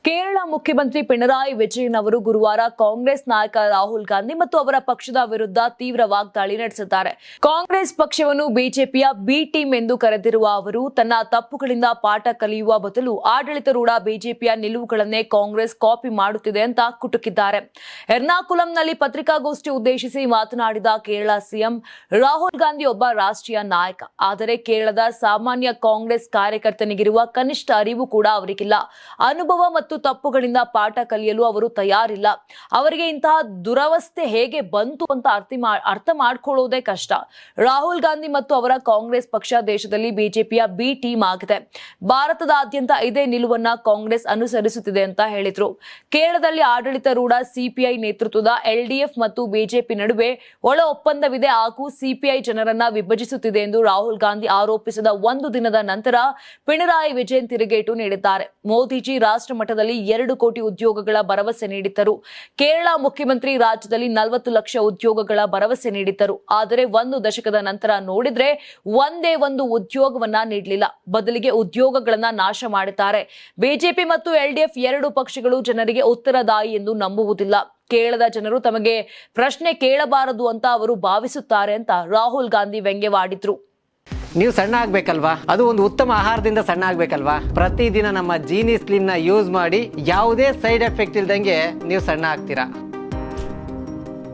ಕೇರಳ ಮುಖ್ಯಮಂತ್ರಿ ಪಿಣರಾಯಿ ವಿಜಯನ್ ಅವರು ಗುರುವಾರ ಕಾಂಗ್ರೆಸ್ ನಾಯಕ ರಾಹುಲ್ ಗಾಂಧಿ ಮತ್ತು ಅವರ ಪಕ್ಷದ ವಿರುದ್ಧ ತೀವ್ರ ವಾಗ್ದಾಳಿ ನಡೆಸಿದ್ದಾರೆ. ಕಾಂಗ್ರೆಸ್ ಪಕ್ಷವನ್ನು ಬಿಜೆಪಿಯ ಬಿ ಟೀಮ್ ಎಂದು ಕರೆದಿರುವ ಅವರು ತನ್ನ ತಪ್ಪುಗಳಿಂದ ಪಾಠ ಕಲಿಯುವ ಬದಲು ಆಡಳಿತಾರೂಢ ಬಿಜೆಪಿಯ ನಿಲುವುಗಳನ್ನೇ ಕಾಂಗ್ರೆಸ್ ಕಾಪಿ ಮಾಡುತ್ತಿದೆ ಅಂತ ಕುಟುಕಿದ್ದಾರೆ. ಎರ್ನಾಕುಲಂನಲ್ಲಿ ಪತ್ರಿಕಾಗೋಷ್ಠಿ ಉದ್ದೇಶಿಸಿ ಮಾತನಾಡಿದ ಕೇರಳ ಸಿಎಂ, ರಾಹುಲ್ ಗಾಂಧಿ ಒಬ್ಬ ರಾಷ್ಟ್ರೀಯ ನಾಯಕ, ಆದರೆ ಕೇರಳದ ಸಾಮಾನ್ಯ ಕಾಂಗ್ರೆಸ್ ಕಾರ್ಯಕರ್ತನಿಗಿರುವ ಕನಿಷ್ಠ ಅರಿವು ಕೂಡ ಅವರಿಗಿಲ್ಲ. ಅನುಭವ ಮತ್ತು ತಪ್ಪುಗಳಿಂದ ಪಾಠ ಕಲಿಯಲು ಅವರು ತಯಾರಿಲ್ಲ. ಅವರಿಗೆ ಇಂತಹ ದುರವಸ್ಥೆ ಹೇಗೆ ಬಂತು ಅಂತ ಅರ್ಥ ಮಾಡ್ಕೊಳ್ಳೋದೇ ಕಷ್ಟ. ರಾಹುಲ್ ಗಾಂಧಿ ಮತ್ತು ಅವರ ಕಾಂಗ್ರೆಸ್ ಪಕ್ಷ ದೇಶದಲ್ಲಿ ಬಿಜೆಪಿಯ ಬಿ ಟೀಮ್ ಆಗಿದೆ. ಭಾರತದಾದ್ಯಂತ ಇದೇ ನಿಲುವನ್ನ ಕಾಂಗ್ರೆಸ್ ಅನುಸರಿಸುತ್ತಿದೆ ಅಂತ ಹೇಳಿದ್ರು. ಕೇರಳದಲ್ಲಿ ಆಡಳಿತಾರೂಢ ಸಿಪಿಐ ನೇತೃತ್ವದ ಎಲ್ಡಿಎಫ್ ಮತ್ತು ಬಿಜೆಪಿ ನಡುವೆ ಒಳ ಒಪ್ಪಂದವಿದೆ ಹಾಗೂ ಸಿಪಿಐ ಜನರನ್ನ ವಿಭಜಿಸುತ್ತಿದೆ ಎಂದು ರಾಹುಲ್ ಗಾಂಧಿ ಆರೋಪಿಸಿದ ಒಂದು ದಿನದ ನಂತರ ಪಿಣರಾಯಿ ವಿಜಯನ್ ತಿರುಗೇಟು ನೀಡಿದ್ದಾರೆ. ಮೋದಿಜಿ ರಾಷ್ಟ್ರ ಮಟ್ಟದಲ್ಲಿ 2 ಕೋಟಿ ಉದ್ಯೋಗಗಳ ಭರವಸೆ ನೀಡಿದ್ದರು. ಕೇರಳ ಮುಖ್ಯಮಂತ್ರಿ ರಾಜ್ಯದಲ್ಲಿ 40 ಲಕ್ಷ ಉದ್ಯೋಗಗಳ ಭರವಸೆ ನೀಡಿದ್ದರು. ಆದರೆ 1 ದಶಕದ ನಂತರ ನೋಡಿದ್ರೆ ಒಂದೇ ಒಂದು ಉದ್ಯೋಗವನ್ನ ನೀಡಲಿಲ್ಲ. ಬದಲಿಗೆ ಉದ್ಯೋಗಗಳನ್ನ ನಾಶ ಮಾಡಿದ್ದಾರೆ. ಬಿಜೆಪಿ ಮತ್ತು ಎಲ್ಡಿಎಫ್ 2 ಪಕ್ಷಗಳು ಜನರಿಗೆ ಉತ್ತರದಾಯಿ ಎಂದು ನಂಬುವುದಿಲ್ಲ. ಕೇರಳದ ಜನರು ತಮಗೆ ಪ್ರಶ್ನೆ ಕೇಳಬಾರದು ಅಂತ ಅವರು ಭಾವಿಸುತ್ತಾರೆ ಅಂತ ರಾಹುಲ್ ಗಾಂಧಿ ವ್ಯಂಗ್ಯವಾಡಿದ್ರು. ನೀವು ಸಣ್ಣ ಆಗ್ಬೇಕಲ್ವಾ? ಅದು ಒಂದು ಉತ್ತಮ ಆಹಾರದಿಂದ ಸಣ್ಣ ಆಗ್ಬೇಕಲ್ವಾ? ಪ್ರತಿದಿನ ನಮ್ಮ ಜೀನಿ ಸ್ಲಿಮ್ ನ ಯೂಸ್ ಮಾಡಿ ಯಾವುದೇ ಸೈಡ್ ಎಫೆಕ್ಟ್ ಇಲ್ದಂಗೆ ನೀವು ಸಣ್ಣ ಆಗ್ತೀರಾ.